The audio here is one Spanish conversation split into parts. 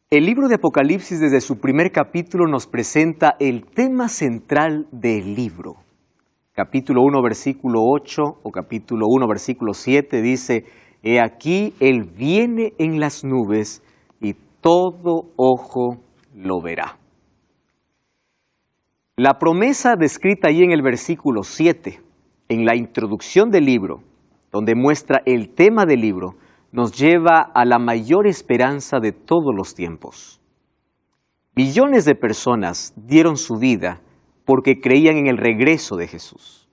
El libro de Apocalipsis desde su primer capítulo nos presenta el tema central del libro. Capítulo 1, versículo 8 o capítulo 1, versículo 7 dice: He aquí, Él viene en las nubes y todo ojo lo verá. La promesa descrita ahí en el versículo 7, en la introducción del libro, donde muestra el tema del libro, nos lleva a la mayor esperanza de todos los tiempos. Millones de personas dieron su vida porque creían en el regreso de Jesús.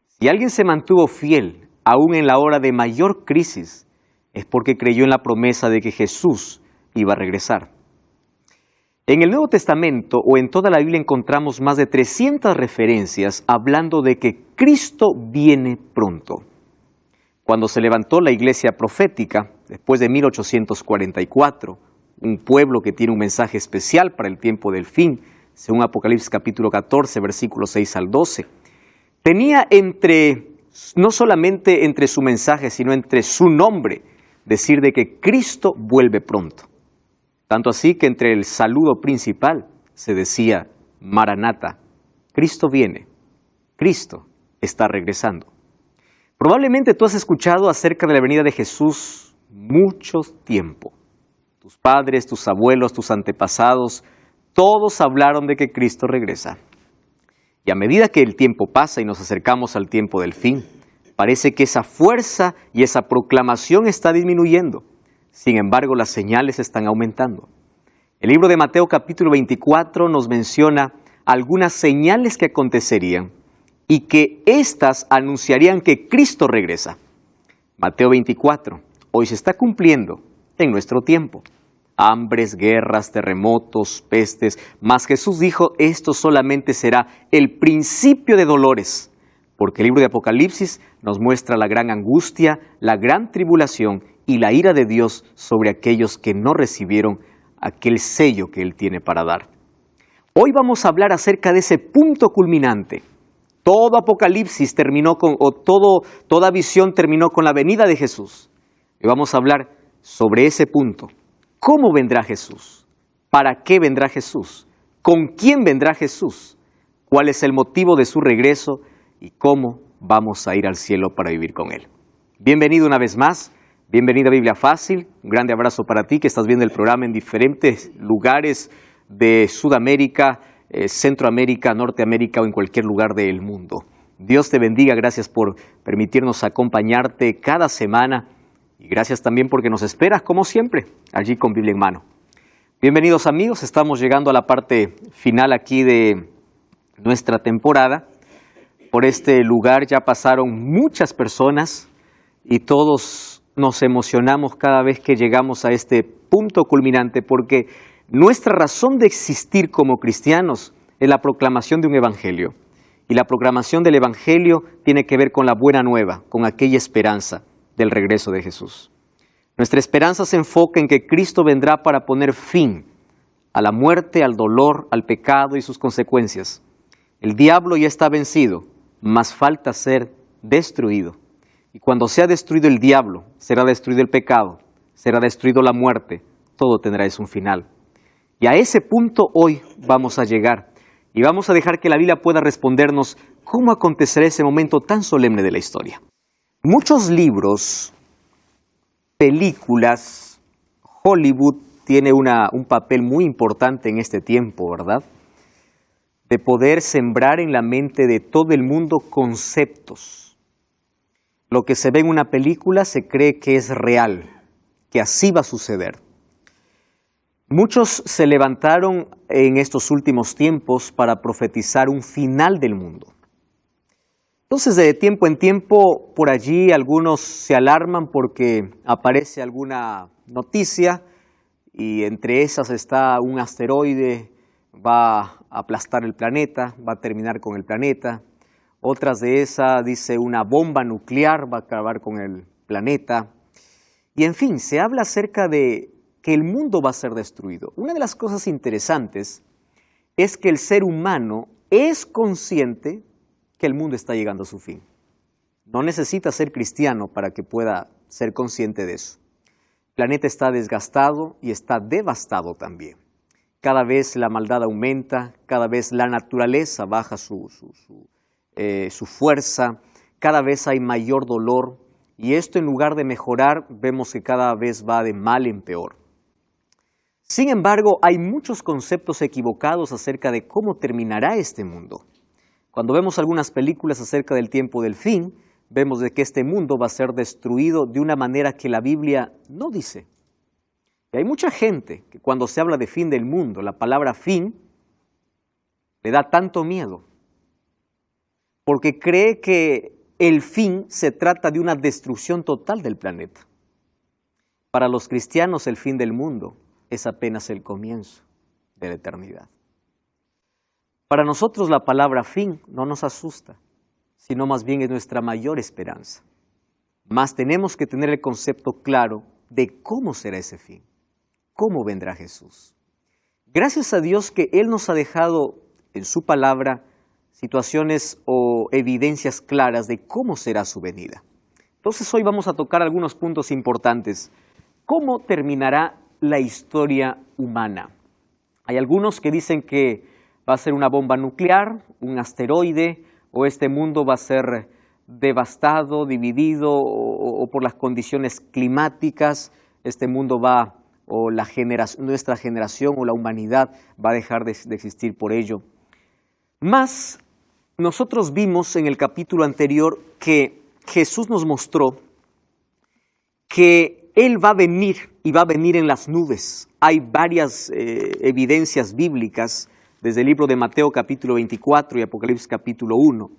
Si alguien se mantuvo fiel, aún en la hora de mayor crisis, es porque creyó en la promesa de que Jesús iba a regresar. En el Nuevo Testamento o en toda la Biblia encontramos más de 300 referencias hablando de que Cristo viene pronto. Cuando se levantó la iglesia profética, después de 1844, un pueblo que tiene un mensaje especial para el tiempo del fin, según Apocalipsis capítulo 14, versículos 6 al 12, tenía no solamente entre su mensaje, sino entre su nombre, decir de que Cristo vuelve pronto. Tanto así que entre el saludo principal se decía: Maranata, Cristo viene, Cristo está regresando. Probablemente tú has escuchado acerca de la venida de Jesús mucho tiempo. Tus padres, tus abuelos, tus antepasados, todos hablaron de que Cristo regresa. Y a medida que el tiempo pasa y nos acercamos al tiempo del fin, parece que esa fuerza y esa proclamación está disminuyendo. Sin embargo, las señales están aumentando. El libro de Mateo capítulo 24 nos menciona algunas señales que acontecerían y que éstas anunciarían que Cristo regresa. Mateo 24, hoy se está cumpliendo en nuestro tiempo. Hambres, guerras, terremotos, pestes, mas Jesús dijo: esto solamente será el principio de dolores, porque el libro de Apocalipsis nos muestra la gran angustia, la gran tribulación y la ira de Dios sobre aquellos que no recibieron aquel sello que Él tiene para dar. Hoy vamos a hablar acerca de ese punto culminante. Todo Apocalipsis terminó toda visión terminó con la venida de Jesús. Y vamos a hablar sobre ese punto. ¿Cómo vendrá Jesús? ¿Para qué vendrá Jesús? ¿Con quién vendrá Jesús? ¿Cuál es el motivo de su regreso? ¿Y cómo vamos a ir al cielo para vivir con Él? Bienvenido una vez más. Bienvenido a Biblia Fácil. Un grande abrazo para ti que estás viendo el programa en diferentes lugares de Sudamérica, Centroamérica, Norteamérica o en cualquier lugar del mundo. Dios te bendiga, gracias por permitirnos acompañarte cada semana y gracias también porque nos esperas como siempre, allí con Biblia en mano. Bienvenidos amigos, estamos llegando a la parte final aquí de nuestra temporada. Por este lugar ya pasaron muchas personas y todos nos emocionamos cada vez que llegamos a este punto culminante porque nuestra razón de existir como cristianos es la proclamación de un evangelio. Y la proclamación del evangelio tiene que ver con la buena nueva, con aquella esperanza del regreso de Jesús. Nuestra esperanza se enfoca en que Cristo vendrá para poner fin a la muerte, al dolor, al pecado y sus consecuencias. El diablo ya está vencido, mas falta ser destruido. Y cuando sea destruido el diablo, será destruido el pecado, será destruido la muerte, todo tendrá un final. Y a ese punto hoy vamos a llegar y vamos a dejar que la Biblia pueda respondernos cómo acontecerá ese momento tan solemne de la historia. Muchos libros, películas, Hollywood tiene un papel muy importante en este tiempo, ¿verdad? De poder sembrar en la mente de todo el mundo conceptos. Lo que se ve en una película se cree que es real, que así va a suceder. Muchos se levantaron en estos últimos tiempos para profetizar un final del mundo. Entonces, de tiempo en tiempo, por allí algunos se alarman porque aparece alguna noticia y entre esas está un asteroide, va a aplastar el planeta, va a terminar con el planeta. Otras de esas dice una bomba nuclear va a acabar con el planeta. Y en fin, se habla acerca de que el mundo va a ser destruido. Una de las cosas interesantes es que el ser humano es consciente que el mundo está llegando a su fin. No necesita ser cristiano para que pueda ser consciente de eso. El planeta está desgastado y está devastado también. Cada vez la maldad aumenta, cada vez la naturaleza baja su fuerza, cada vez hay mayor dolor y esto en lugar de mejorar vemos que cada vez va de mal en peor. Sin embargo, hay muchos conceptos equivocados acerca de cómo terminará este mundo. Cuando vemos algunas películas acerca del tiempo del fin, vemos de que este mundo va a ser destruido de una manera que la Biblia no dice. Y hay mucha gente que cuando se habla de fin del mundo, la palabra fin le da tanto miedo, porque cree que el fin se trata de una destrucción total del planeta. Para los cristianos el fin del mundo es apenas el comienzo de la eternidad. Para nosotros la palabra fin no nos asusta, sino más bien es nuestra mayor esperanza. Mas tenemos que tener el concepto claro de cómo será ese fin. ¿Cómo vendrá Jesús? Gracias a Dios que Él nos ha dejado en su palabra situaciones o evidencias claras de cómo será su venida. Entonces hoy vamos a tocar algunos puntos importantes. ¿Cómo terminará la historia humana? Hay algunos que dicen que va a ser una bomba nuclear, un asteroide, o este mundo va a ser devastado, dividido, o por las condiciones climáticas, este mundo va o nuestra generación o la humanidad va a dejar de existir por ello. Mas, nosotros vimos en el capítulo anterior que Jesús nos mostró que Él va a venir y va a venir en las nubes. Hay varias evidencias bíblicas desde el libro de Mateo capítulo 24 y Apocalipsis capítulo 1,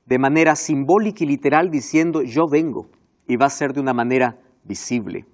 de manera simbólica y literal diciendo yo vengo y va a ser de una manera visible.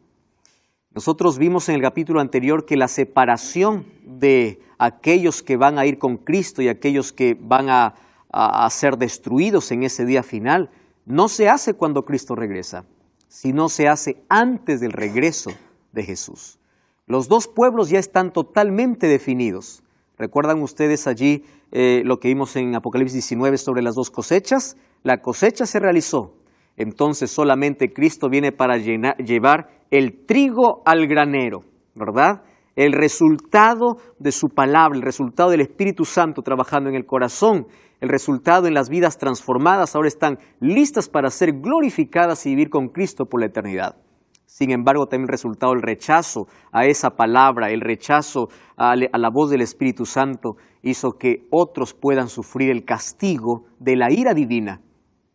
Nosotros vimos en el capítulo anterior que la separación de aquellos que van a ir con Cristo y aquellos que van a ser destruidos en ese día final, no se hace cuando Cristo regresa, sino se hace antes del regreso de Jesús. Los dos pueblos ya están totalmente definidos. ¿Recuerdan ustedes allí lo que vimos en Apocalipsis 19 sobre las dos cosechas? La cosecha se realizó. Entonces solamente Cristo viene para llevar el trigo al granero, ¿verdad? El resultado de su palabra, el resultado del Espíritu Santo trabajando en el corazón, el resultado en las vidas transformadas, ahora están listas para ser glorificadas y vivir con Cristo por la eternidad. Sin embargo, también el resultado del rechazo a esa palabra, el rechazo a la voz del Espíritu Santo, hizo que otros puedan sufrir el castigo de la ira divina.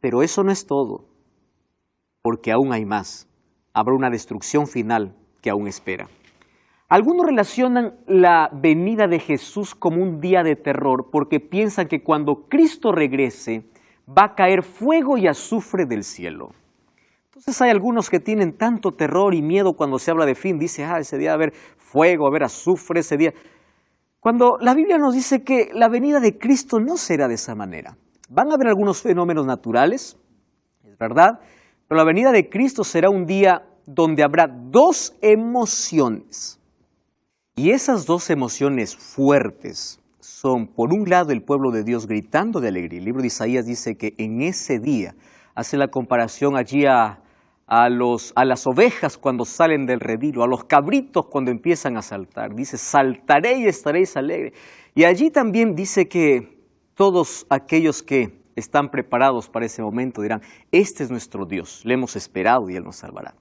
Pero eso no es todo, porque aún hay más. Habrá una destrucción final que aún espera. Algunos relacionan la venida de Jesús como un día de terror porque piensan que cuando Cristo regrese va a caer fuego y azufre del cielo. Entonces hay algunos que tienen tanto terror y miedo cuando se habla de fin. Dice, ese día va a haber fuego, va a haber azufre ese día. Cuando la Biblia nos dice que la venida de Cristo no será de esa manera. Van a haber algunos fenómenos naturales, es verdad, pero la venida de Cristo será un día donde habrá dos emociones. Y esas dos emociones fuertes son, por un lado, el pueblo de Dios gritando de alegría. El libro de Isaías dice que en ese día, hace la comparación allí a las ovejas cuando salen del redil, a los cabritos cuando empiezan a saltar. Dice, saltaré y estaréis alegres. Y allí también dice que todos aquellos que están preparados para ese momento dirán, este es nuestro Dios, le hemos esperado y Él nos salvará.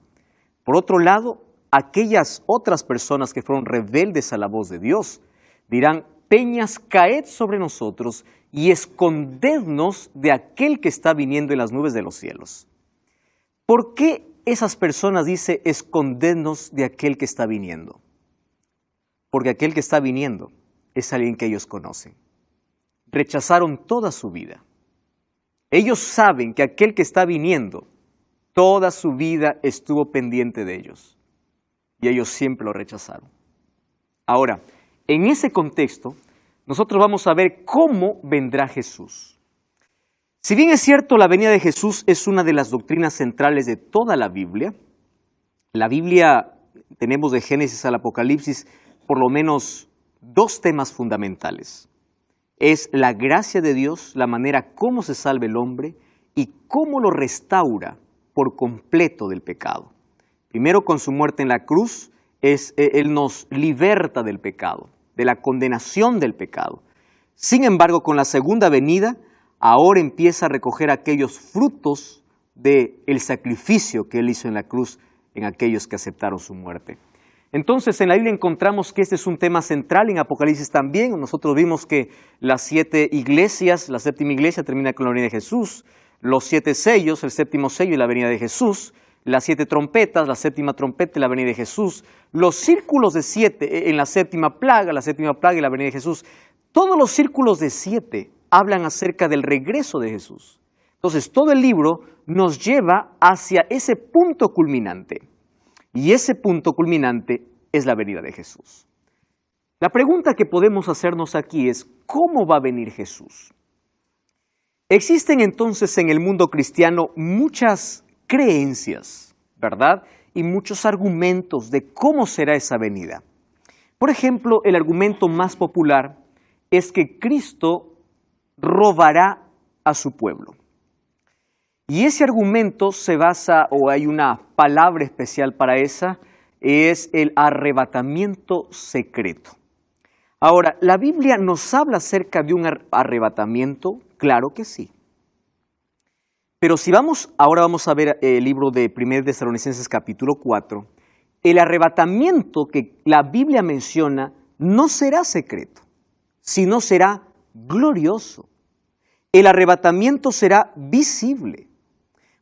Por otro lado, aquellas otras personas que fueron rebeldes a la voz de Dios dirán, peñas, caed sobre nosotros y escondednos de aquel que está viniendo en las nubes de los cielos. ¿Por qué esas personas dicen, escondednos de aquel que está viniendo? Porque aquel que está viniendo es alguien que ellos conocen. Rechazaron toda su vida. Ellos saben que aquel que está viniendo, toda su vida estuvo pendiente de ellos. Y ellos siempre lo rechazaron. Ahora, en ese contexto, nosotros vamos a ver cómo vendrá Jesús. Si bien es cierto, la venida de Jesús es una de las doctrinas centrales de toda la Biblia tenemos de Génesis al Apocalipsis por lo menos dos temas fundamentales. Es la gracia de Dios, la manera cómo se salva el hombre y cómo lo restaura por completo del pecado. Primero, con su muerte en la cruz, Él nos liberta del pecado, de la condenación del pecado. Sin embargo, con la segunda venida, ahora empieza a recoger aquellos frutos del sacrificio que Él hizo en la cruz en aquellos que aceptaron su muerte. Entonces, en la Biblia encontramos que este es un tema central, en Apocalipsis también. Nosotros vimos que las 7 iglesias, la séptima iglesia termina con la venida de Jesús, los 7 sellos, el séptimo sello y la venida de Jesús, las 7 trompetas, la séptima trompeta y la venida de Jesús, los círculos de 7 en la séptima plaga y la venida de Jesús. Todos los círculos de 7 hablan acerca del regreso de Jesús. Entonces, todo el libro nos lleva hacia ese punto culminante. Y ese punto culminante es la venida de Jesús. La pregunta que podemos hacernos aquí es, ¿cómo va a venir Jesús? Existen entonces en el mundo cristiano muchas creencias, ¿verdad? Y muchos argumentos de cómo será esa venida. Por ejemplo, el argumento más popular es que Cristo robará a su pueblo. Y ese argumento se basa, o hay una palabra especial para esa, es el arrebatamiento secreto. Ahora, ¿la Biblia nos habla acerca de un arrebatamiento? Claro que sí. Pero si ahora vamos a ver el libro de 1 Tesalonicenses capítulo 4, el arrebatamiento que la Biblia menciona no será secreto, sino será glorioso. El arrebatamiento será visible.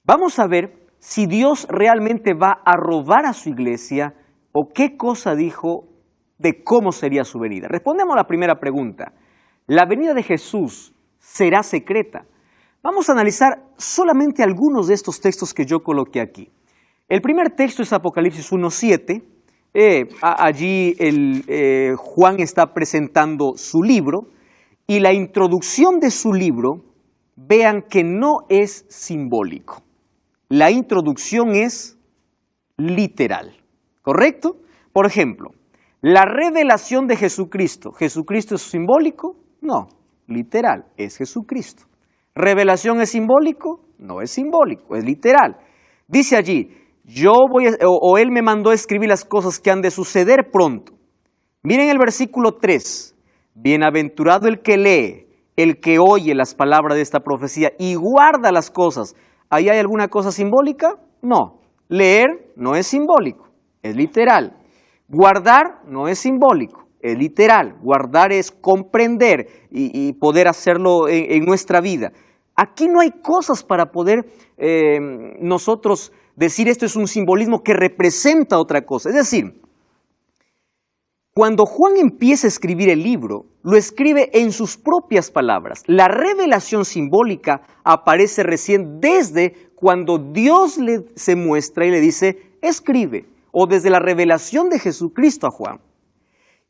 Vamos a ver si Dios realmente va a robar a su iglesia o qué cosa dijo de cómo sería su venida. Respondemos a la primera pregunta. ¿La venida de Jesús será secreta? Vamos a analizar solamente algunos de estos textos que yo coloqué aquí. El primer texto es Apocalipsis 1:7. Allí Juan está presentando su libro y la introducción de su libro, vean que no es simbólico. La introducción es literal, ¿correcto? Por ejemplo, la revelación de Jesucristo. ¿Jesucristo es simbólico? No, literal, es Jesucristo. ¿Revelación es simbólico? No es simbólico, es literal. Dice allí, Él me mandó a escribir las cosas que han de suceder pronto. Miren el versículo 3. Bienaventurado el que lee, el que oye las palabras de esta profecía y guarda las cosas. ¿Ahí hay alguna cosa simbólica? No. Leer no es simbólico, es literal. Guardar no es simbólico, es literal. Guardar es comprender y poder hacerlo en nuestra vida. Aquí no hay cosas para poder nosotros decir esto es un simbolismo que representa otra cosa. Es decir, cuando Juan empieza a escribir el libro, lo escribe en sus propias palabras. La revelación simbólica aparece recién desde cuando Dios se muestra y le dice, escribe, o desde la revelación de Jesucristo a Juan.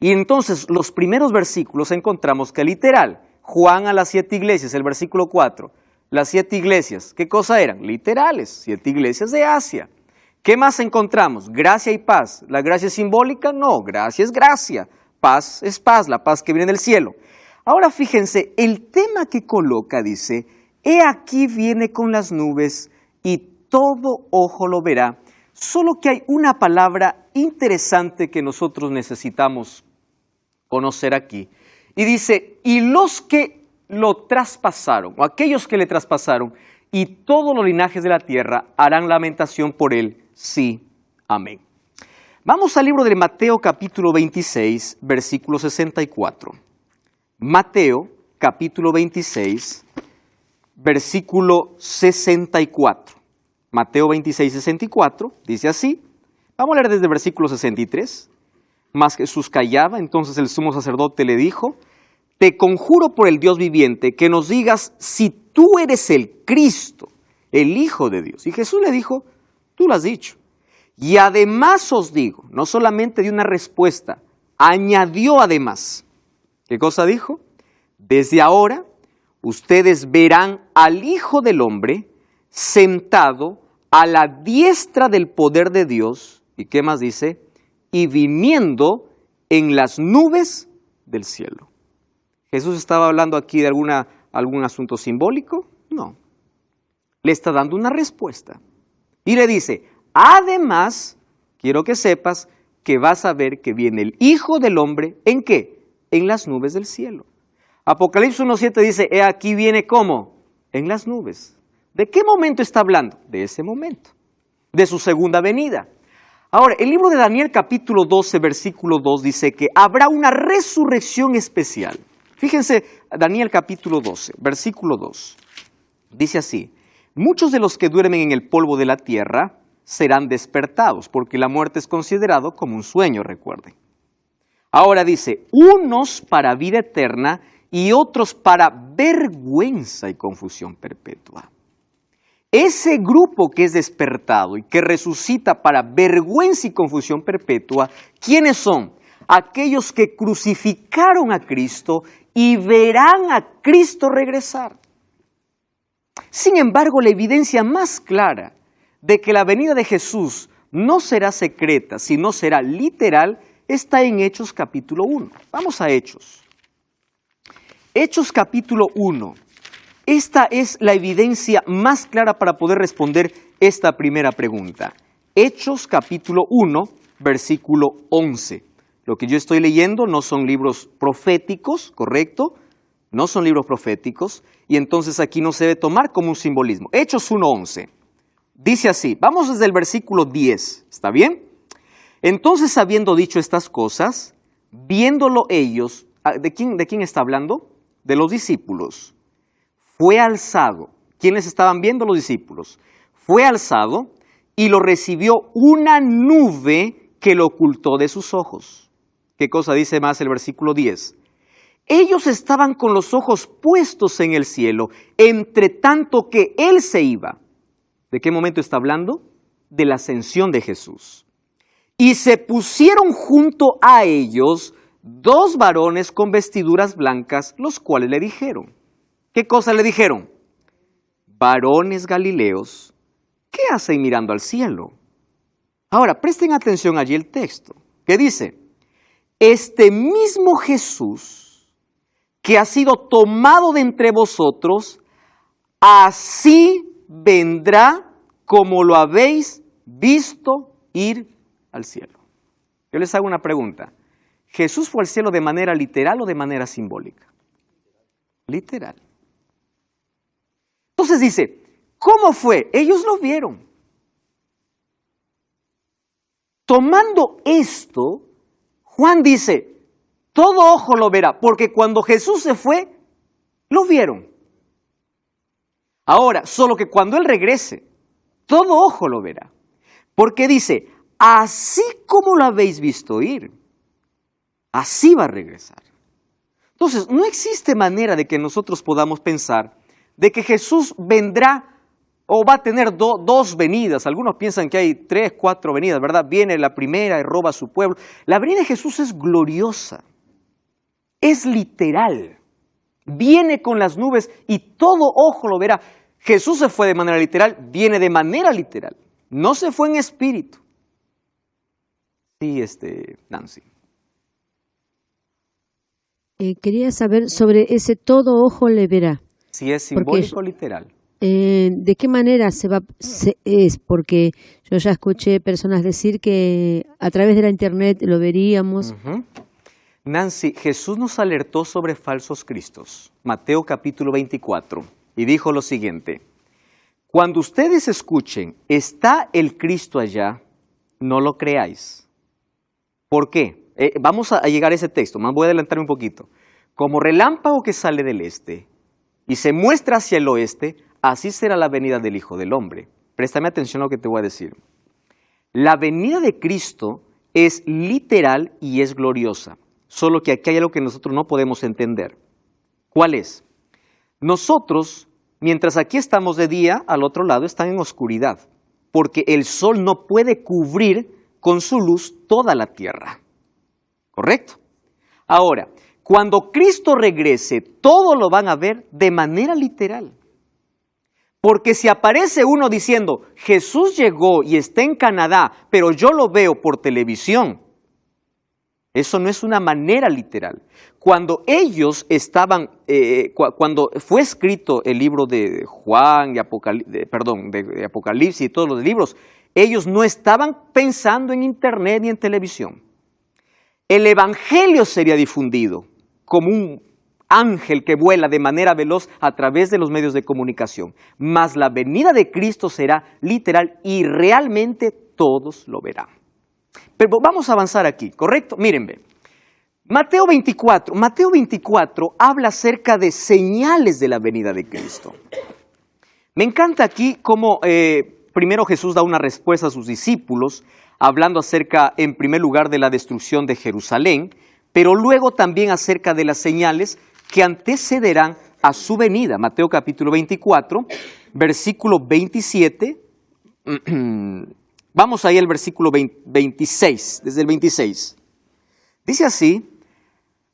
Y entonces los primeros versículos encontramos que literal, Juan a las 7 iglesias, el versículo 4, las 7 iglesias, ¿qué cosa eran? Literales, 7 iglesias de Asia. ¿Qué más encontramos? Gracia y paz. ¿La gracia es simbólica? No, gracia es gracia. Paz es paz, la paz que viene del cielo. Ahora fíjense, el tema que coloca dice, he aquí viene con las nubes y todo ojo lo verá. Solo que hay una palabra interesante que nosotros necesitamos conocer aquí. Y dice, y los que lo traspasaron, o aquellos que le traspasaron, y todos los linajes de la tierra harán lamentación por él. Sí, amén. Vamos al libro de Mateo capítulo 26, versículo 64. Mateo capítulo 26, versículo 64. Mateo 26, 64, dice así. Vamos a leer desde el versículo 63. Mas Jesús callaba, entonces el sumo sacerdote le dijo, te conjuro por el Dios viviente que nos digas si tú eres el Cristo, el Hijo de Dios. Y Jesús le dijo, tú lo has dicho. Y además os digo, no solamente dio una respuesta, añadió además. ¿Qué cosa dijo? Desde ahora ustedes verán al Hijo del Hombre sentado a la diestra del poder de Dios. ¿Y qué más dice? Y viniendo en las nubes del cielo. ¿Jesús estaba hablando aquí de algún asunto simbólico? No. Le está dando una respuesta. Y le dice, además quiero que sepas que vas a ver que viene el Hijo del Hombre, ¿en qué? En las nubes del cielo. Apocalipsis 1:7 dice, he aquí viene ¿cómo? En las nubes. ¿De qué momento está hablando? De ese momento, de su segunda venida. Ahora, el libro de Daniel capítulo 12, versículo 2 dice que habrá una resurrección especial. Fíjense, Daniel capítulo 12, versículo 2. Dice así, muchos de los que duermen en el polvo de la tierra serán despertados, porque la muerte es considerado como un sueño, recuerden. Ahora dice, unos para vida eterna y otros para vergüenza y confusión perpetua. Ese grupo que es despertado y que resucita para vergüenza y confusión perpetua, ¿quiénes son? Aquellos que crucificaron a Cristo y verán a Cristo regresar. Sin embargo, la evidencia más clara de que la venida de Jesús no será secreta, sino será literal, está en Hechos capítulo 1. Vamos a Hechos. Hechos capítulo 1. Esta es la evidencia más clara para poder responder esta primera pregunta. Hechos capítulo 1, versículo 11. Lo que yo estoy leyendo no son libros proféticos, ¿correcto? No son libros proféticos, y entonces aquí no se debe tomar como un simbolismo. Hechos 1:11. Dice así, vamos desde el versículo 10, ¿está bien? Entonces, habiendo dicho estas cosas, viéndolo ellos, ¿de quién está hablando? De los discípulos. Fue alzado. ¿Quiénes estaban viendo? Los discípulos. Fue alzado y lo recibió una nube que lo ocultó de sus ojos. ¿Qué cosa dice más el versículo 10? Ellos estaban con los ojos puestos en el cielo, entre tanto que Él se iba. ¿De qué momento está hablando? De la ascensión de Jesús. Y se pusieron junto a ellos dos varones con vestiduras blancas, los cuales le dijeron. ¿Qué cosa le dijeron? Varones galileos, ¿qué hacen mirando al cielo? Ahora, presten atención allí el texto, que dice, este mismo Jesús que ha sido tomado de entre vosotros, así vendrá como lo habéis visto ir al cielo. Yo les hago una pregunta. ¿Jesús fue al cielo de manera literal o de manera simbólica? Literal. Entonces dice, ¿cómo fue? Ellos lo vieron. Tomando esto, Juan dice, todo ojo lo verá, porque cuando Jesús se fue, lo vieron. Ahora, solo que cuando Él regrese, todo ojo lo verá. Porque dice, así como lo habéis visto ir, así va a regresar. Entonces, no existe manera de que nosotros podamos pensar de que Jesús vendrá o va a tener dos venidas. Algunos piensan que hay 3, 4 venidas, ¿verdad? Viene la primera y roba a su pueblo. La venida de Jesús es gloriosa, es literal. Viene con las nubes y todo ojo lo verá. Jesús se fue de manera literal, viene de manera literal. No se fue en espíritu. Sí, Nancy. Quería saber sobre ese todo ojo le verá. Si es simbólico o literal. ¿De qué manera es? Porque yo ya escuché personas decir que a través de la internet lo veríamos. Nancy, Jesús nos alertó sobre falsos cristos. Mateo capítulo 24. Y dijo lo siguiente. Cuando ustedes escuchen, está el Cristo allá, no lo creáis. ¿Por qué? Vamos a llegar a ese texto, voy a adelantarme un poquito. Como relámpago que sale del este y se muestra hacia el oeste, así será la venida del Hijo del Hombre. Préstame atención a lo que te voy a decir. La venida de Cristo es literal y es gloriosa, solo que aquí hay algo que nosotros no podemos entender. ¿Cuál es? Nosotros, mientras aquí estamos de día, al otro lado están en oscuridad, porque el sol no puede cubrir con su luz toda la tierra. ¿Correcto? Ahora, cuando Cristo regrese, todo lo van a ver de manera literal. Porque si aparece uno diciendo, Jesús llegó y está en Canadá, pero yo lo veo por televisión, eso no es una manera literal. Cuando ellos estaban, cuando fue escrito el libro de Juan, de Apocalipsis y todos los libros, Ellos no estaban pensando en internet ni en televisión. El evangelio sería difundido como un ángel que vuela de manera veloz a través de los medios de comunicación. Mas la venida de Cristo será literal y realmente todos lo verán. Pero vamos a avanzar aquí, ¿correcto? Miren, ven. Mateo 24 habla acerca de señales de la venida de Cristo. Me encanta aquí cómo primero Jesús da una respuesta a sus discípulos, hablando acerca, en primer lugar, de la destrucción de Jerusalén, pero luego también acerca de las señales que antecederán a su venida. Mateo capítulo 24, versículo 27. Vamos ahí al versículo 26, desde el 26. Dice así: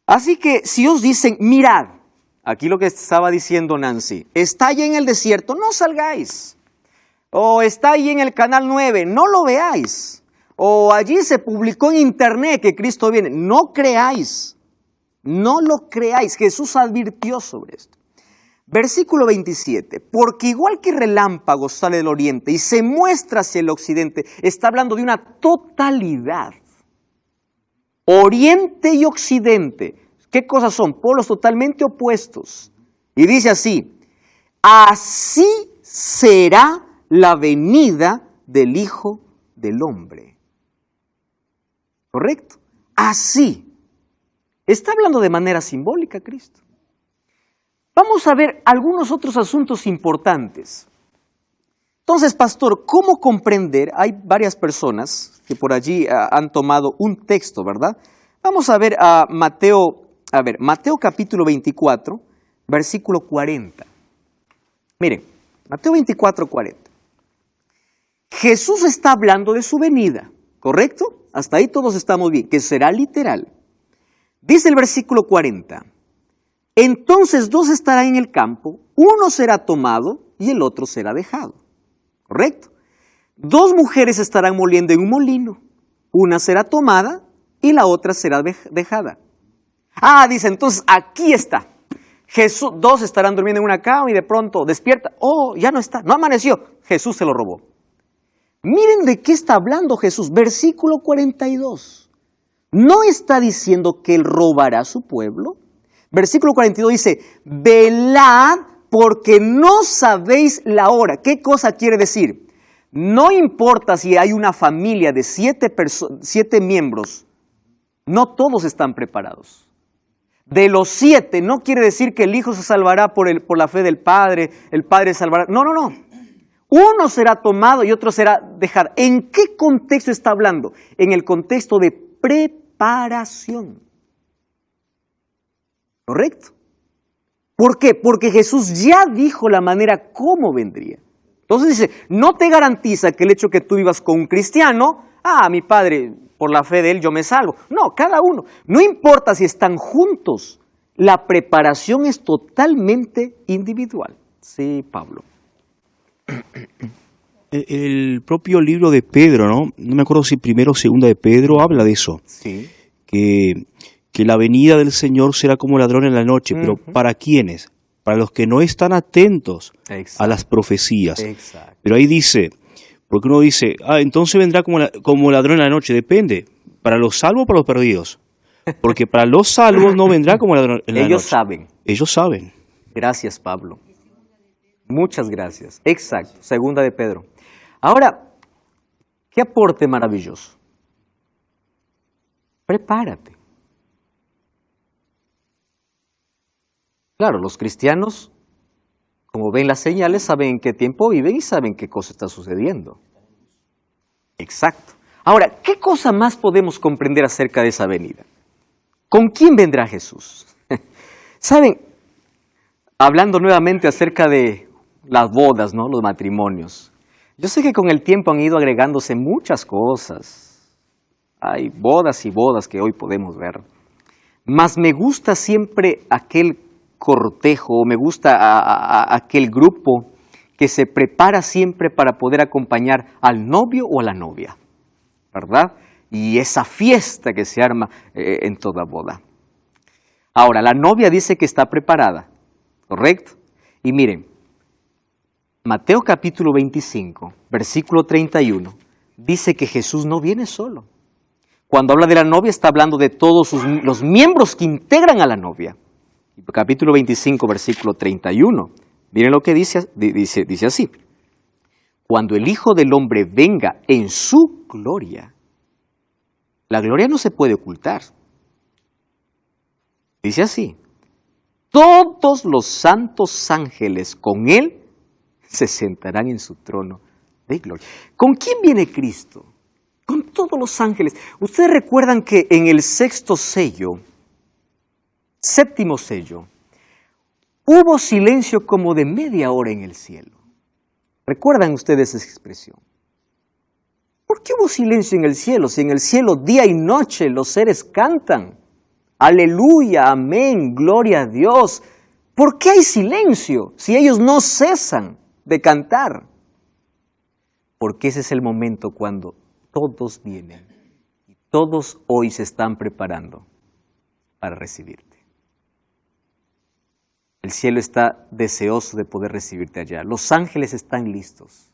así que si os dicen, mirad, aquí lo que estaba diciendo Nancy, está allí en el desierto, no salgáis. O está allí en el canal 9, no lo veáis. O allí se publicó en internet que Cristo viene, no creáis. No lo creáis. Jesús advirtió sobre esto. Versículo 27, porque igual que relámpago sale del oriente y se muestra hacia el occidente, está hablando de una totalidad. Oriente y occidente, ¿qué cosas son? Polos totalmente opuestos. Y dice así: así será la venida del Hijo del Hombre. ¿Correcto? Así. Está hablando de manera simbólica Cristo. Vamos a ver algunos otros asuntos importantes. Entonces, pastor, ¿cómo comprender? Hay varias personas que por allí han tomado un texto, ¿verdad? Vamos a ver a Mateo capítulo 24, versículo 40. Miren, Mateo 24, 40. Jesús está hablando de su venida, ¿correcto? Hasta ahí todos estamos bien, que será literal. Dice el versículo 40. Entonces dos estarán en el campo, uno será tomado y el otro será dejado. ¿Correcto? Dos mujeres estarán moliendo en un molino, una será tomada y la otra será dejada. Dice, entonces aquí está. Jesús, dos estarán durmiendo en una cama y de pronto despierta. Oh, ya no está, no amaneció. Jesús se lo robó. Miren de qué está hablando Jesús. Versículo 42. No está diciendo que él robará a su pueblo. Versículo 42 dice, velad porque no sabéis la hora. ¿Qué cosa quiere decir? No importa si hay una familia de 7 miembros, no todos están preparados. De los 7, no quiere decir que el hijo se salvará por la fe del padre, el padre salvará. No. Uno será tomado y otro será dejado. ¿En qué contexto está hablando? En el contexto de preparación. ¿Correcto? ¿Por qué? Porque Jesús ya dijo la manera cómo vendría. Entonces dice, no te garantiza que el hecho que tú vivas con un cristiano, mi padre, por la fe de él yo me salvo. No, cada uno. No importa si están juntos. La preparación es totalmente individual. Sí, Pablo. El propio libro de Pedro, ¿no? No me acuerdo si primero o segunda de Pedro habla de eso. Sí. Que la venida del Señor será como ladrón en la noche. Pero ¿para quiénes? Para los que no están atentos a las profecías. Exacto. Pero ahí dice, porque uno dice, entonces vendrá como ladrón en la noche. Depende, ¿para los salvos o para los perdidos? Porque para los salvos no vendrá como ladrón en la noche. Ellos saben. Ellos saben. Gracias, Pablo. Muchas gracias. Exacto, segunda de Pedro. Ahora, ¿qué aporte maravilloso? Prepárate. Claro, los cristianos, como ven las señales, saben en qué tiempo viven y saben qué cosa está sucediendo. Exacto. Ahora, ¿qué cosa más podemos comprender acerca de esa venida? ¿Con quién vendrá Jesús? ¿Saben? Hablando nuevamente acerca de las bodas, ¿no? Los matrimonios. Yo sé que con el tiempo han ido agregándose muchas cosas. Hay bodas y bodas que hoy podemos ver. Mas me gusta siempre aquel cortejo, me gusta aquel grupo que se prepara siempre para poder acompañar al novio o a la novia, ¿verdad? Y esa fiesta que se arma en toda boda. Ahora, la novia dice que está preparada, ¿correcto? Y miren, Mateo capítulo 25, versículo 31, dice que Jesús no viene solo. Cuando habla de la novia, está hablando de todos los miembros que integran a la novia. Capítulo 25, versículo 31. Miren lo que dice así. Cuando el Hijo del Hombre venga en su gloria, la gloria no se puede ocultar. Dice así, todos los santos ángeles con Él se sentarán en su trono de gloria. ¿Con quién viene Cristo? Con todos los ángeles. Ustedes recuerdan que en el séptimo sello, hubo silencio como de media hora en el cielo. ¿Recuerdan ustedes esa expresión? ¿Por qué hubo silencio en el cielo? Si en el cielo día y noche los seres cantan. Aleluya, amén, gloria a Dios. ¿Por qué hay silencio si ellos no cesan de cantar? Porque ese es el momento cuando todos vienen y todos hoy se están preparando para recibirte. El cielo está deseoso de poder recibirte allá. Los ángeles están listos.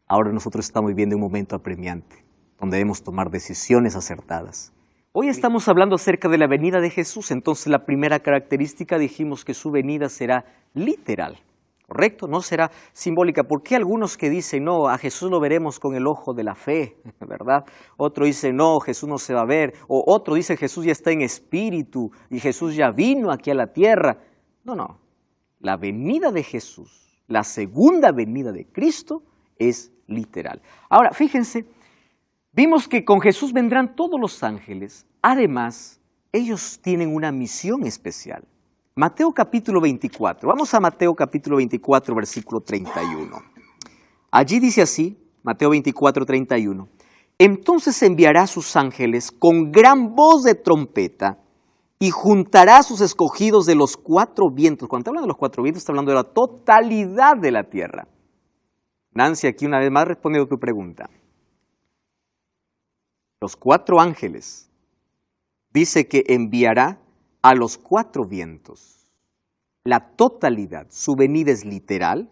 Ahora nosotros estamos viviendo un momento apremiante, donde debemos tomar decisiones acertadas. Hoy estamos hablando acerca de la venida de Jesús, entonces la primera característica dijimos que su venida será literal, ¿correcto? No será simbólica. ¿Por qué algunos que dicen, no, a Jesús lo veremos con el ojo de la fe, ¿verdad? Otro dice, no, Jesús no se va a ver. O otro dice, Jesús ya está en espíritu y Jesús ya vino aquí a la tierra. No. La venida de Jesús, la segunda venida de Cristo es literal. Ahora, fíjense, vimos que con Jesús vendrán todos los ángeles. Además, ellos tienen una misión especial. Mateo capítulo 24. Vamos a Mateo capítulo 24, versículo 31. Allí dice así, Mateo 24, 31. Entonces enviará a sus ángeles con gran voz de trompeta y juntará a sus escogidos de los cuatro vientos. Cuando habla de los cuatro vientos, está hablando de la totalidad de la tierra. Nancy, aquí una vez más respondiendo a tu pregunta. Los cuatro ángeles, dice que enviará a los cuatro vientos. La totalidad, su venida es literal,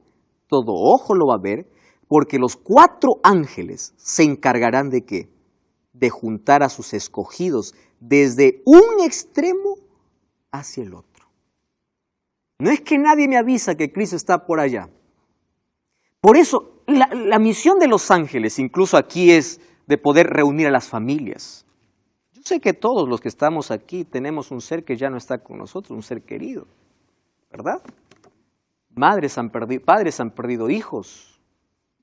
todo ojo lo va a ver, porque los cuatro ángeles se encargarán de ¿qué? De juntar a sus escogidos desde un extremo hacia el otro. No es que nadie me avisa que Cristo está por allá. Por eso, la misión de los ángeles, incluso aquí, es de poder reunir a las familias. Yo sé que todos los que estamos aquí tenemos un ser que ya no está con nosotros, un ser querido, ¿verdad? Padres han perdido hijos,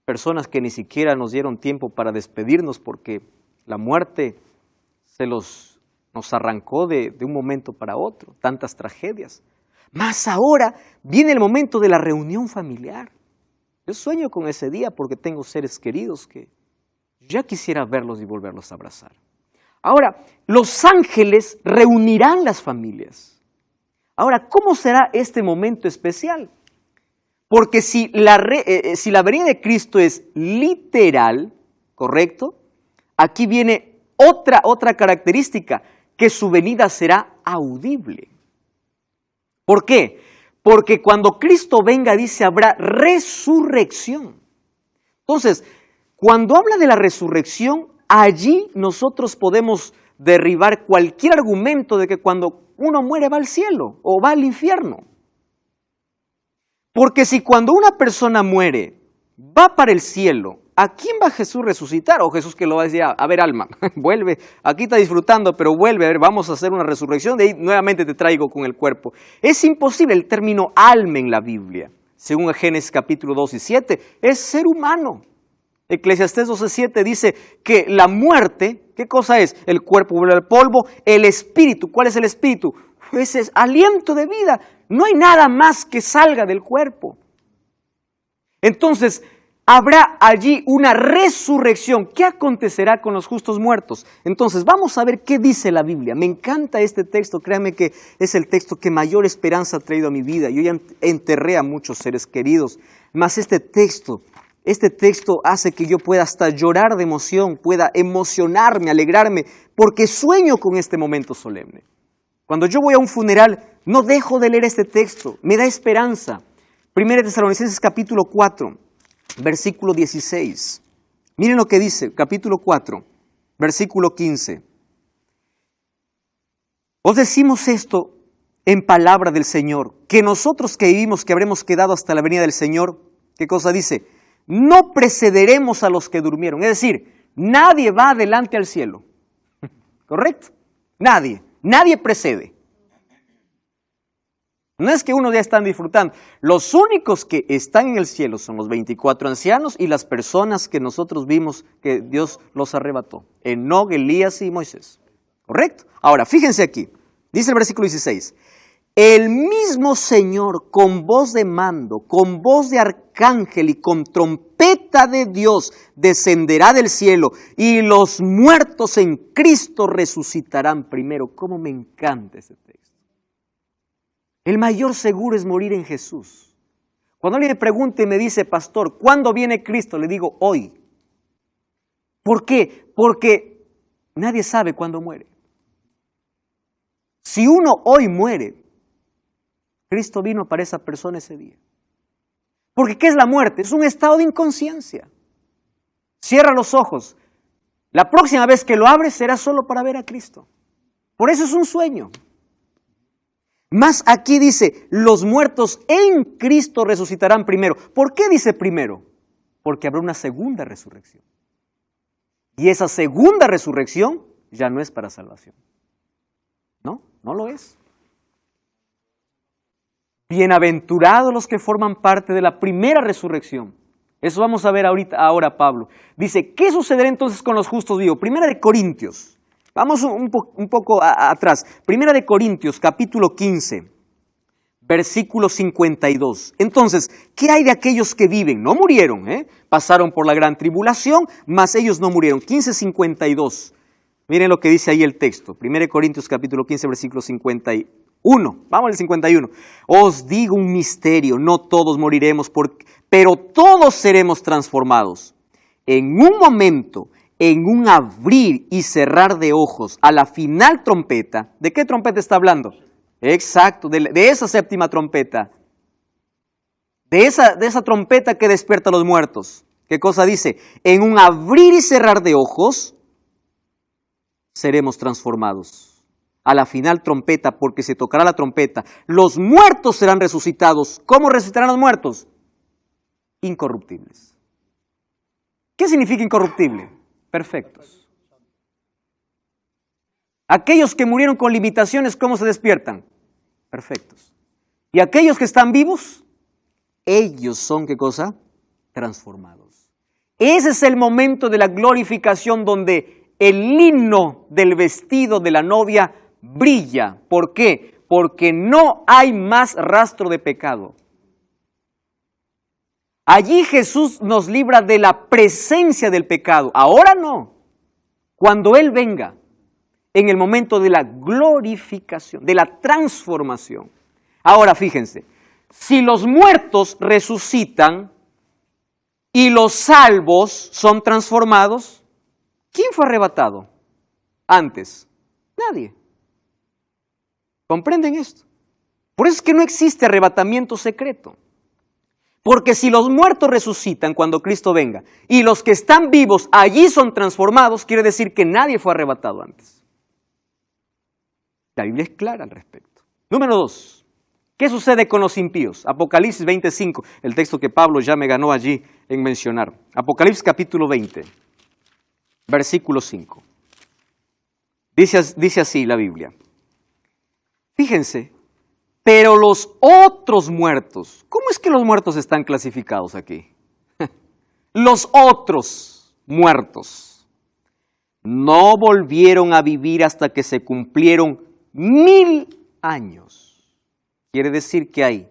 personas que ni siquiera nos dieron tiempo para despedirnos porque la muerte nos arrancó de un momento para otro, tantas tragedias. Mas ahora viene el momento de la reunión familiar. Yo sueño con ese día porque tengo seres queridos que ya quisiera verlos y volverlos a abrazar. Ahora, los ángeles reunirán las familias. Ahora, ¿cómo será este momento especial? Porque si la venida de Cristo es literal, ¿correcto? Aquí viene otra característica, que su venida será audible. ¿Por qué? Porque cuando Cristo venga, dice, habrá resurrección. Entonces, cuando habla de la resurrección, allí nosotros podemos derribar cualquier argumento de que cuando uno muere va al cielo o va al infierno. Porque si cuando una persona muere va para el cielo, ¿a quién va Jesús resucitar? O Jesús que lo va a decir, a ver alma, vuelve, aquí está disfrutando, pero vuelve, a ver, vamos a hacer una resurrección, de ahí nuevamente te traigo con el cuerpo. Es imposible el término alma en la Biblia, según Génesis capítulo 2 y 7, es ser humano. Eclesiastés 12:7 dice que la muerte, ¿qué cosa es? El cuerpo vuelve al polvo, el espíritu, ¿cuál es el espíritu? Pues es aliento de vida, no hay nada más que salga del cuerpo. Entonces, habrá allí una resurrección. ¿Qué acontecerá con los justos muertos? Entonces, vamos a ver qué dice la Biblia. Me encanta este texto, créanme que es el texto que mayor esperanza ha traído a mi vida. Yo ya enterré a muchos seres queridos, mas este texto hace que yo pueda hasta llorar de emoción, pueda emocionarme, alegrarme, porque sueño con este momento solemne. Cuando yo voy a un funeral, no dejo de leer este texto, me da esperanza. 1 Tesalonicenses capítulo 4, versículo 16. Miren lo que dice, capítulo 4, versículo 15. Os decimos esto en palabra del Señor, que nosotros que vivimos, que habremos quedado hasta la venida del Señor, ¿qué cosa dice? No precederemos a los que durmieron. Es decir, nadie va adelante al cielo. ¿Correcto? Nadie precede. No es que unos ya están disfrutando. Los únicos que están en el cielo son los 24 ancianos y las personas que nosotros vimos que Dios los arrebató. Enoc, Elías y Moisés. ¿Correcto? Ahora, fíjense aquí. Dice el versículo 16. El mismo Señor con voz de mando, con voz de arcángel y con trompeta de Dios descenderá del cielo y los muertos en Cristo resucitarán primero. ¿Cómo me encanta ese texto? El mayor seguro es morir en Jesús. Cuando alguien me pregunta y me dice, pastor, ¿cuándo viene Cristo? Le digo, hoy. ¿Por qué? Porque nadie sabe cuándo muere. Si uno hoy muere, Cristo vino para esa persona ese día. Porque ¿qué es la muerte? Es un estado de inconsciencia. Cierra los ojos. La próxima vez que lo abres será solo para ver a Cristo. Por eso es un sueño. Más aquí dice, los muertos en Cristo resucitarán primero. ¿Por qué dice primero? Porque habrá una segunda resurrección. Y esa segunda resurrección ya no es para salvación. No lo es. Bienaventurados los que forman parte de la primera resurrección. Eso vamos a ver ahora Pablo. Dice, ¿qué sucederá entonces con los justos vivos? Primera de Corintios. Vamos un poco atrás. Primera de Corintios, capítulo 15, versículo 52. Entonces, ¿qué hay de aquellos que viven? No murieron, pasaron por la gran tribulación, mas ellos no murieron. 15:52. Miren lo que dice ahí el texto. 1 Corintios capítulo 15, versículo 51. Vamos al 51. Os digo un misterio, no todos moriremos, pero todos seremos transformados. En un momento, en un abrir y cerrar de ojos, a la final trompeta. ¿De qué trompeta está hablando? Exacto, de esa séptima trompeta. De esa trompeta que despierta a los muertos. ¿Qué cosa dice? En un abrir y cerrar de ojos, seremos transformados. A la final trompeta, porque se tocará la trompeta, los muertos serán resucitados. ¿Cómo resucitarán los muertos? Incorruptibles. ¿Qué significa incorruptible? Perfectos. Aquellos que murieron con limitaciones, ¿cómo se despiertan? Perfectos. ¿Y aquellos que están vivos? Ellos son, ¿qué cosa? Transformados. Ese es el momento de la glorificación donde el lino del vestido de la novia brilla. ¿Por qué? Porque no hay más rastro de pecado. Allí Jesús nos libra de la presencia del pecado. Ahora no. Cuando Él venga, en el momento de la glorificación, de la transformación. Ahora fíjense, si los muertos resucitan y los salvos son transformados, ¿quién fue arrebatado antes? Nadie. ¿Comprenden esto? Por eso es que no existe arrebatamiento secreto. Porque si los muertos resucitan cuando Cristo venga y los que están vivos allí son transformados, quiere decir que nadie fue arrebatado antes. La Biblia es clara al respecto. Número 2. ¿Qué sucede con los impíos? Apocalipsis 25, el texto que Pablo ya me ganó allí en mencionar. Apocalipsis capítulo 20. Versículo 5. Dice así la Biblia. Fíjense, pero los otros muertos, ¿cómo es que los muertos están clasificados aquí? Los otros muertos no volvieron a vivir hasta que se cumplieron 1000 años. Quiere decir que hay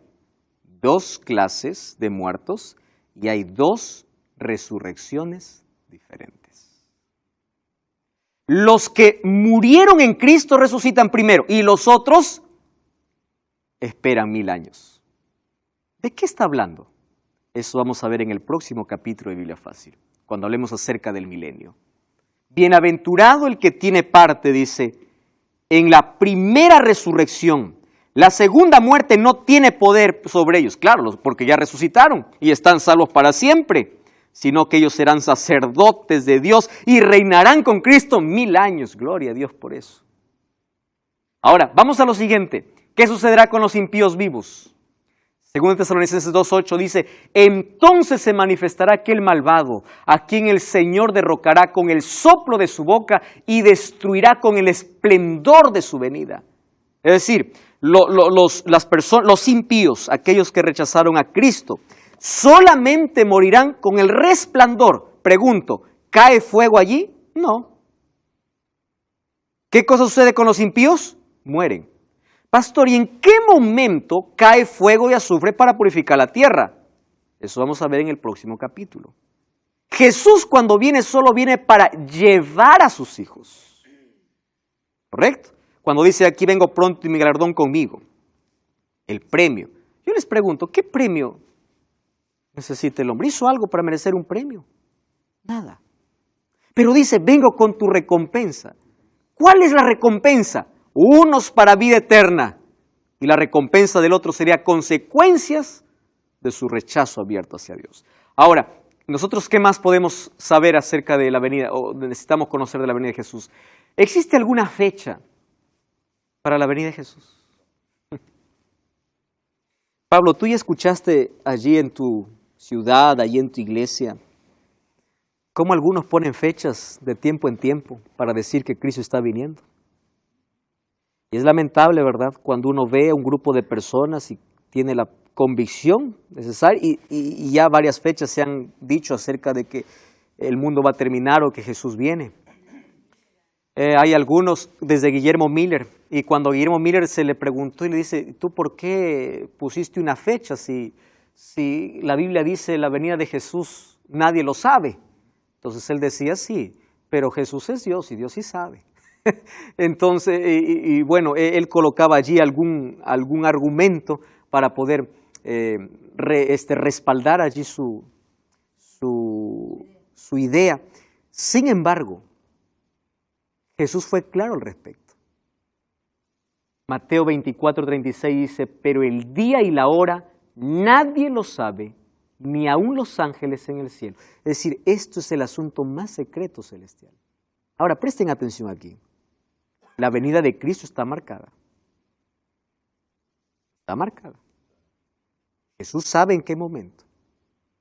dos clases de muertos y hay dos resurrecciones diferentes. Los que murieron en Cristo resucitan primero y los otros esperan 1000 años. ¿De qué está hablando? Eso vamos a ver en el próximo capítulo de Biblia Fácil, cuando hablemos acerca del milenio. Bienaventurado el que tiene parte, dice, en la primera resurrección. La segunda muerte no tiene poder sobre ellos, claro, porque ya resucitaron y están salvos para siempre. sino que ellos serán sacerdotes de Dios y reinarán con Cristo 1000 años. Gloria a Dios por eso. Ahora, vamos a lo siguiente. ¿Qué sucederá con los impíos vivos? Según Tesalonicenses 2:8 dice, entonces se manifestará aquel malvado, a quien el Señor derrocará con el soplo de su boca y destruirá con el esplendor de su venida. Es decir, los impíos, aquellos que rechazaron a Cristo, solamente morirán con el resplandor. Pregunto, ¿cae fuego allí? No. ¿Qué cosa sucede con los impíos? Mueren. Pastor, ¿y en qué momento cae fuego y azufre para purificar la tierra? Eso vamos a ver en el próximo capítulo. Jesús cuando viene solo viene para llevar a sus hijos. ¿Correcto? Cuando dice aquí vengo pronto y mi galardón conmigo. El premio. Yo les pregunto, ¿qué premio necesita el hombre? ¿Hizo algo para merecer un premio? Nada. Pero dice, vengo con tu recompensa. ¿Cuál es la recompensa? Unos para vida eterna y la recompensa del otro sería consecuencias de su rechazo abierto hacia Dios. Ahora, nosotros ¿qué más podemos saber acerca de la venida o necesitamos conocer de la venida de Jesús? ¿Existe alguna fecha para la venida de Jesús? Pablo, tú ya escuchaste allí en tu ciudad, allí en tu iglesia, cómo algunos ponen fechas de tiempo en tiempo para decir que Cristo está viniendo. Y es lamentable, ¿verdad?, cuando uno ve a un grupo de personas y tiene la convicción necesaria y ya varias fechas se han dicho acerca de que el mundo va a terminar o que Jesús viene. Hay algunos, desde Guillermo Miller, y cuando Guillermo Miller se le preguntó y le dice, ¿tú por qué pusiste una fecha si la Biblia dice la venida de Jesús nadie lo sabe? Entonces él decía, sí, pero Jesús es Dios y Dios sí sabe. Entonces, bueno, él colocaba allí algún argumento para poder respaldar allí su idea. Sin embargo, Jesús fue claro al respecto. Mateo 24:36 dice, pero el día y la hora nadie lo sabe, ni aun los ángeles en el cielo. Es decir, esto es el asunto más secreto celestial. Ahora, presten atención aquí. La venida de Cristo está marcada. Está marcada. Jesús sabe en qué momento.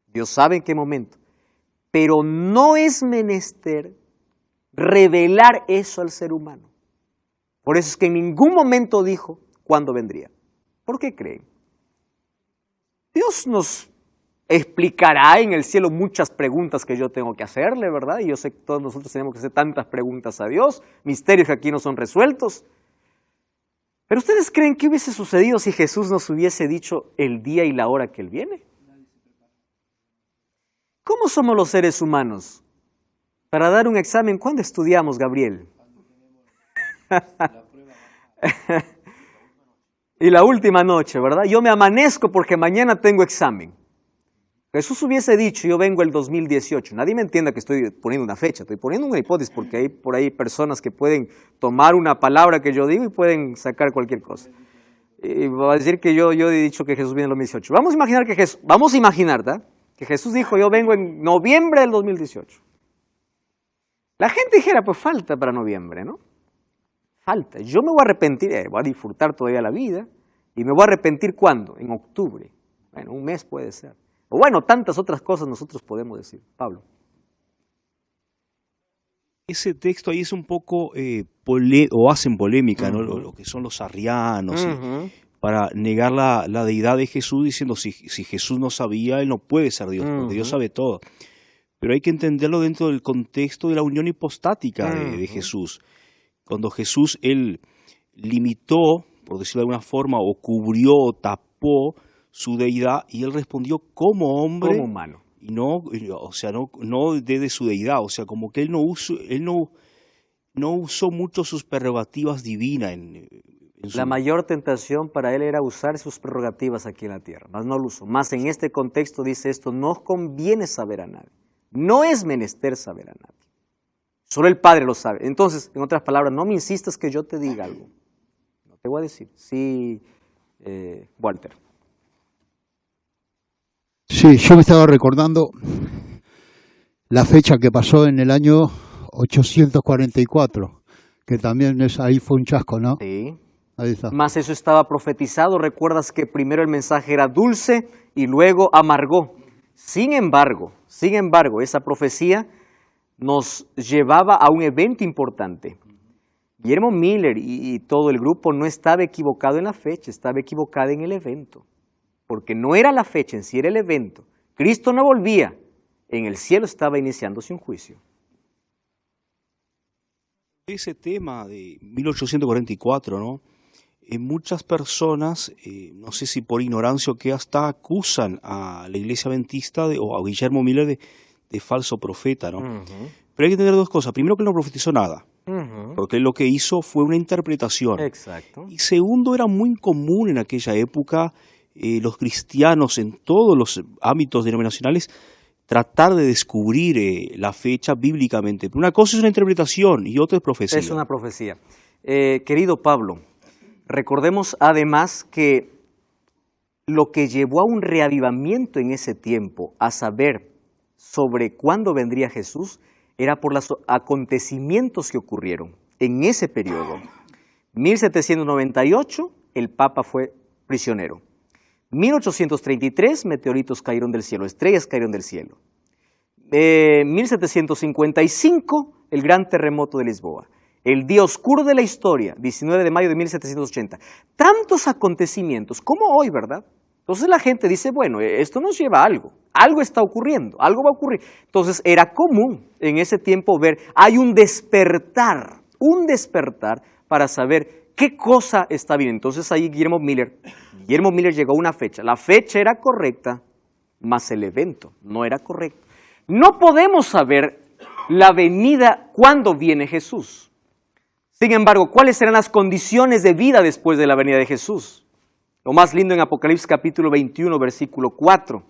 Dios sabe en qué momento. Pero no es menester revelar eso al ser humano. Por eso es que en ningún momento dijo cuándo vendría. ¿Por qué creen? Dios nos explicará en el cielo muchas preguntas que yo tengo que hacerle, ¿verdad? Y yo sé que todos nosotros tenemos que hacer tantas preguntas a Dios, misterios que aquí no son resueltos. Pero ¿ustedes creen que hubiese sucedido si Jesús nos hubiese dicho el día y la hora que Él viene? ¿Cómo somos los seres humanos? Para dar un examen, ¿cuándo estudiamos, Gabriel? Y la última noche, ¿verdad? Yo me amanezco porque mañana tengo examen. Jesús hubiese dicho, yo vengo el 2018. Nadie me entienda que estoy poniendo una fecha, estoy poniendo una hipótesis porque hay por ahí personas que pueden tomar una palabra que yo digo y pueden sacar cualquier cosa. Y va a decir que yo he dicho que Jesús viene en el 2018. Vamos a imaginar, ¿verdad?, que Jesús dijo, yo vengo en noviembre del 2018. La gente dijera, pues falta para noviembre, ¿no? Falta. Yo me voy a arrepentir, voy a disfrutar todavía la vida, y me voy a arrepentir ¿cuándo? En octubre. Bueno, un mes puede ser. O bueno, tantas otras cosas nosotros podemos decir. Pablo. Ese texto ahí es un poco, o hacen polémica, ¿no? Lo que son los arrianos, para negar la deidad de Jesús, diciendo, si Jesús no sabía, Él no puede ser Dios, porque Dios sabe todo. Pero hay que entenderlo dentro del contexto de la unión hipostática de Jesús. Cuando Jesús, Él limitó, por decirlo de alguna forma, o cubrió, o tapó su deidad, y Él respondió como hombre, como humano. Y no, o sea, no desde su deidad, o sea, como que Él no usó mucho sus prerrogativas divinas. La mayor tentación para Él era usar sus prerrogativas aquí en la tierra, más no lo usó. Más en este contexto dice esto, no conviene saber a nadie. No es menester saber a nadie. Solo el Padre lo sabe. Entonces, en otras palabras, no me insistas que yo te diga algo. No te voy a decir. Sí, Walter. Sí, yo me estaba recordando la fecha que pasó en el año 844, que también ahí fue un chasco, ¿no? Sí. Ahí está. Más eso estaba profetizado. Recuerdas que primero el mensaje era dulce y luego amargó. Sin embargo, esa profecía nos llevaba a un evento importante. Guillermo Miller y todo el grupo no estaba equivocado en la fecha, estaba equivocado en el evento. Porque no era la fecha en sí, era el evento. Cristo no volvía. En el cielo estaba iniciándose un juicio. Ese tema de 1844, ¿no? Muchas personas, no sé si por ignorancia o qué, hasta acusan a la iglesia adventista o a Guillermo Miller de falso profeta, ¿no? Pero hay que entender dos cosas. Primero, que él no profetizó nada, porque él lo que hizo fue una interpretación. Exacto. Y segundo, era muy común en aquella época los cristianos en todos los ámbitos denominacionales tratar de descubrir la fecha bíblicamente. Pero una cosa es una interpretación y otra es profecía. Es una profecía. Querido Pablo, recordemos además que lo que llevó a un reavivamiento en ese tiempo, a saber sobre cuándo vendría Jesús, era por los acontecimientos que ocurrieron en ese periodo. 1798, el Papa fue prisionero. 1833, meteoritos cayeron del cielo, estrellas cayeron del cielo. 1755, el gran terremoto de Lisboa. El día oscuro de la historia, 19 de mayo de 1780. Tantos acontecimientos, como hoy, ¿verdad? Entonces la gente dice, bueno, esto nos lleva a algo. Algo está ocurriendo, algo va a ocurrir. Entonces era común en ese tiempo ver, hay un despertar para saber qué cosa está bien. Entonces ahí Guillermo Miller llegó a una fecha. La fecha era correcta, mas el evento no era correcto. No podemos saber la venida, cuándo viene Jesús. Sin embargo, ¿cuáles serán las condiciones de vida después de la venida de Jesús? Lo más lindo en Apocalipsis capítulo 21, versículo 4.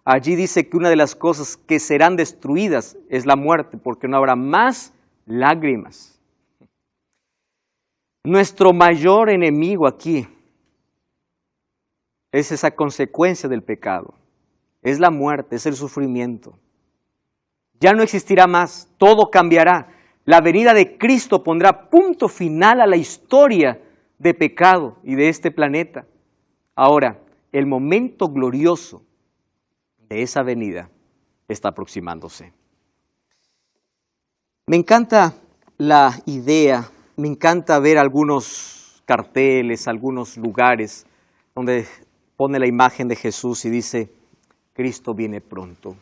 Allí dice que una de las cosas que serán destruidas es la muerte, porque no habrá más lágrimas. Nuestro mayor enemigo aquí es esa consecuencia del pecado. Es la muerte, es el sufrimiento. Ya no existirá más, todo cambiará. La venida de Cristo pondrá punto final a la historia de pecado y de este planeta. Ahora, el momento glorioso de esa venida está aproximándose. Me encanta la idea, me encanta ver algunos carteles, algunos lugares donde pone la imagen de Jesús y dice, Cristo viene pronto.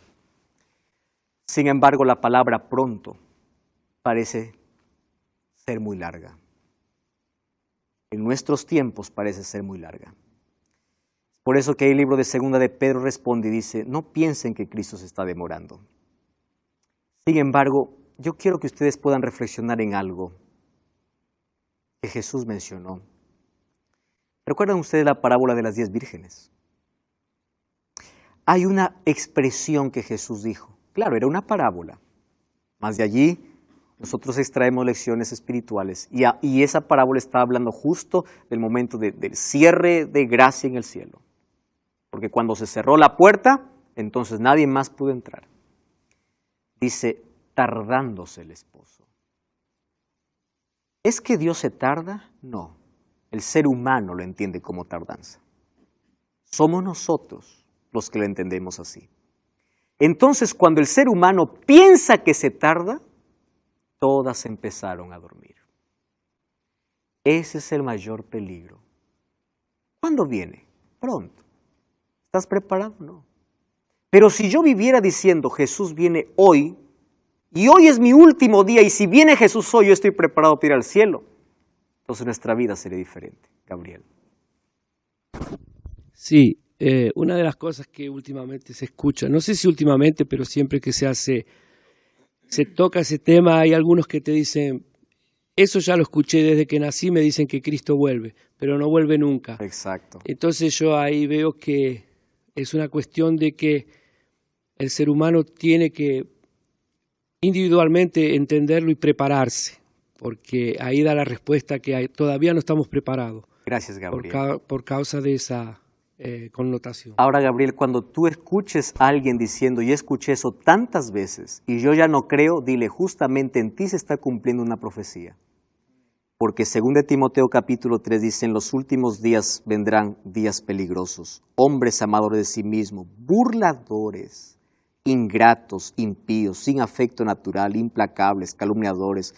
Sin embargo, la palabra pronto parece ser muy larga. En nuestros tiempos parece ser muy larga. Por eso que el libro de Segunda de Pedro responde y dice, no piensen que Cristo se está demorando. Sin embargo, yo quiero que ustedes puedan reflexionar en algo que Jesús mencionó. ¿Recuerdan ustedes la parábola de las 10 vírgenes? Hay una expresión que Jesús dijo. Claro, era una parábola. Más de allí, nosotros extraemos lecciones espirituales. Y esa parábola está hablando justo del momento del cierre de gracia en el cielo. Porque cuando se cerró la puerta, entonces nadie más pudo entrar. Dice, tardándose el esposo. ¿Es que Dios se tarda? No. El ser humano lo entiende como tardanza. Somos nosotros los que lo entendemos así. Entonces, cuando el ser humano piensa que se tarda, todas empezaron a dormir. Ese es el mayor peligro. ¿Cuándo viene? Pronto. ¿Estás preparado? No. Pero si yo viviera diciendo, Jesús viene hoy, y hoy es mi último día, y si viene Jesús hoy, yo estoy preparado para ir al cielo, entonces nuestra vida sería diferente. Gabriel. Sí, una de las cosas que últimamente se escucha, no sé si últimamente, pero siempre que se toca ese tema, hay algunos que te dicen, eso ya lo escuché desde que nací, me dicen que Cristo vuelve, pero no vuelve nunca. Exacto. Entonces yo ahí veo que es una cuestión de que el ser humano tiene que individualmente entenderlo y prepararse, porque ahí da la respuesta que todavía no estamos preparados. Gracias, Gabriel. Por causa de esa connotación. Ahora, Gabriel, cuando tú escuches a alguien diciendo, yo escuché eso tantas veces y yo ya no creo, dile, justamente en ti se está cumpliendo una profecía. Porque según de Timoteo capítulo 3 dice, en los últimos días vendrán días peligrosos, hombres amadores de sí mismos, burladores, ingratos, impíos, sin afecto natural, implacables, calumniadores.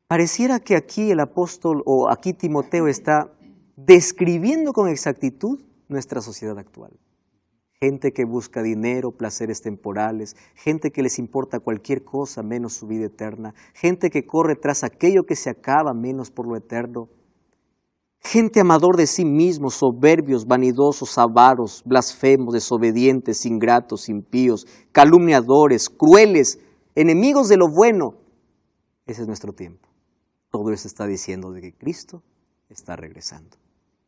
Pareciera que aquí el apóstol o aquí Timoteo está describiendo con exactitud nuestra sociedad actual. Gente que busca dinero, placeres temporales, gente que les importa cualquier cosa menos su vida eterna, gente que corre tras aquello que se acaba menos por lo eterno, gente amador de sí mismos, soberbios, vanidosos, avaros, blasfemos, desobedientes, ingratos, impíos, calumniadores, crueles, enemigos de lo bueno. Ese es nuestro tiempo. Todo eso está diciendo de que Cristo está regresando.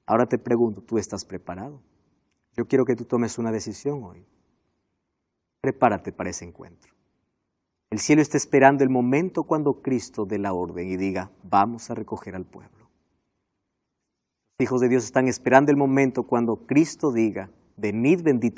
Ahora te pregunto, ¿tú estás preparado? Yo quiero que tú tomes una decisión hoy. Prepárate para ese encuentro. El cielo está esperando el momento cuando Cristo dé la orden y diga, vamos a recoger al pueblo. Los hijos de Dios están esperando el momento cuando Cristo diga, venid bendito